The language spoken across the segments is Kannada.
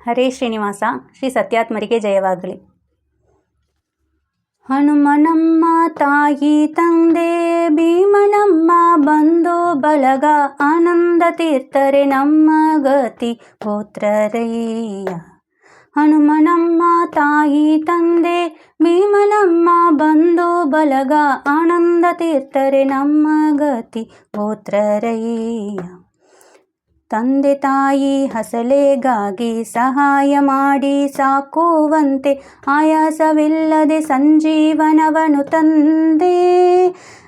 ಹರೇ ಶ್ರೀನಿವಾಸ. ಶ್ರೀ ಸತ್ಯಾತ್ಮರಿಗೆ ಜಯವಾಗಲಿ. ಹನುಮನಮ್ಮ ತಾಯಿ ತಂದೆ ಭೀಮನಮ್ಮ ಬಂಧು ಬಳಗ ಆನಂದ ತೀರ್ಥರೆ ನಮ್ಮ ಗತಿ ಗೋತ್ರರಯ್ಯ. ಹನುಮನಮ್ಮ ತಾಯಿ ತಂದೆ ಭೀಮನಮ್ಮ ಬಂಧು ಬಳಗ ಆನಂದ ತೀರ್ಥರೆ ನಮ್ಮ ಗತಿ ಗೋತ್ರರಯ್ಯ. ತಂದೆ ತಾಯಿ ಹಸಲೆಗಾಗಿ ಸಹಾಯ ಮಾಡಿ ಸಾಕುವಂತೆ ಆಯಾಸವಿಲ್ಲದೆ ಸಂಜೀವನವನು ತಂದೆ.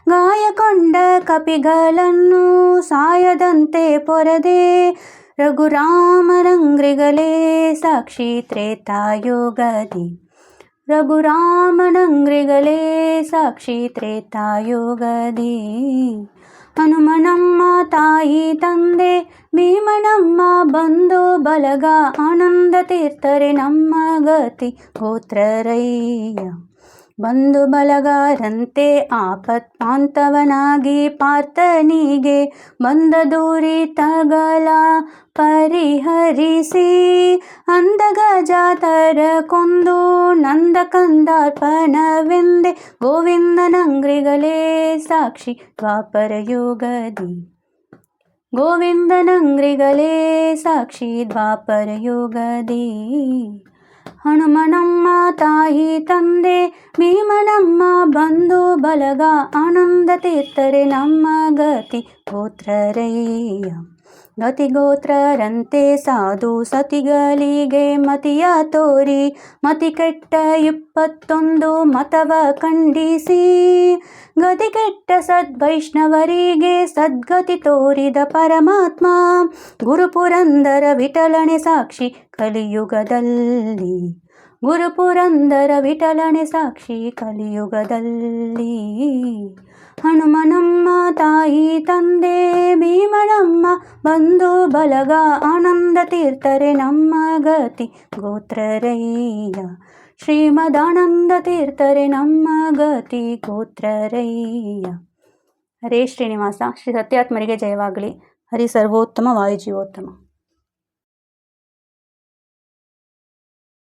ಗಾಯಗೊಂಡ ಕಪಿಗಳನ್ನು ಸಾಯದಂತೆ ಪೊರೆದೆ ರಘುರಾಮನಂಗ್ರಿಗಳೇ ಸಾಕ್ಷಿ ತ್ರೇತಾಯುಗದಿ. ರಘುರಾಮನಂಗ್ರಿಗಳೇ ಸಾಕ್ಷಿ ತ್ರೇತಾಯುಗದಿ. ಹನುಮನಮ್ಮ ತಾಯಿ ತಂದೆ ಭೀಮನಮ್ಮ ಬಂಧು ಬಳಗ ಆನಂದ ತೀರ್ಥರೆ ನಮ್ಮ ಗತಿ ಗೋತ್ರರಯ್ಯ. ಬಂಧು ಬಳಗರಂತೆ ಆಪತ್ಪಾಂತವನಾಗಿ ಪಾರ್ಥನಿಗೆ ಬಂದ ದುರಿತಗಳ ಪರಿಹರಿಸಿ ಅಂದಗಜಾತರ ಕೊಂದು ನಂದಕಂದಾರ್ಪಣವೆಂದೆ ಗೋವಿಂದನಂಗ್ರಿಗಳೇ ಸಾಕ್ಷಿ ದ್ವಾಪರಯುಗದಿ. ಗೋವಿಂದನಂಗ್ರಿಗಳೇ ಸಾಕ್ಷಿ ದ್ವಾಪರಯುಗದಿ. ಹನುಮನಮ್ಮ ತಾಯಿ ತಂದೆ ಭೀಮನಮ್ಮ ಬಂಧು ಬಳಗ ಆನಂದ ತೀರ್ಥರೆ ನಮ್ಮ ಗತಿ ಗೋತ್ರರಯ್ಯ. ಗತಿಗೋತ್ರರಂತೆ ಸಾಧು ಸತಿಗಳಿಗೆ ಮತಿಯ ತೋರಿ ಮತಿ ಕೆಟ್ಟ 21 ಮತವ ಖಂಡಿಸಿ ಗತಿಗೆಟ್ಟ ಸದ್ವೈಷ್ಣವರಿಗೆ ಸದ್ಗತಿ ತೋರಿದ ಪರಮಾತ್ಮ ಗುರುಪುರಂದರ ವಿಠಲನೆ ಸಾಕ್ಷಿ ಕಲಿಯುಗದಲ್ಲಿ. ಗುರುಪುರಂದರ ವಿಠಲನೆ ಸಾಕ್ಷಿ ಕಲಿಯುಗದಲ್ಲಿ. ಹನುಮನಮ್ಮ ತಾಯಿ ತಂದೆ ಭೀಮನಮ್ಮ ಬಂಧು ಬಳಗ ಆನಂದ ತೀರ್ಥರೆ ನಮ್ಮ ಗತಿ ಗೋತ್ರರಯ್ಯ. ಶ್ರೀಮದಾನಂದ ತೀರ್ಥರೆ ನಮ್ಮ ಗತಿ ಗೋತ್ರರಯ್ಯ. ಹರೇ ಶ್ರೀನಿವಾಸ. ಶ್ರೀ ಸತ್ಯಾತ್ಮರಿಗೆ ಜಯವಾಗಲಿ. ಹರಿ ಸರ್ವೋತ್ತಮ ವಾಯುಜೀವೋತ್ತಮ.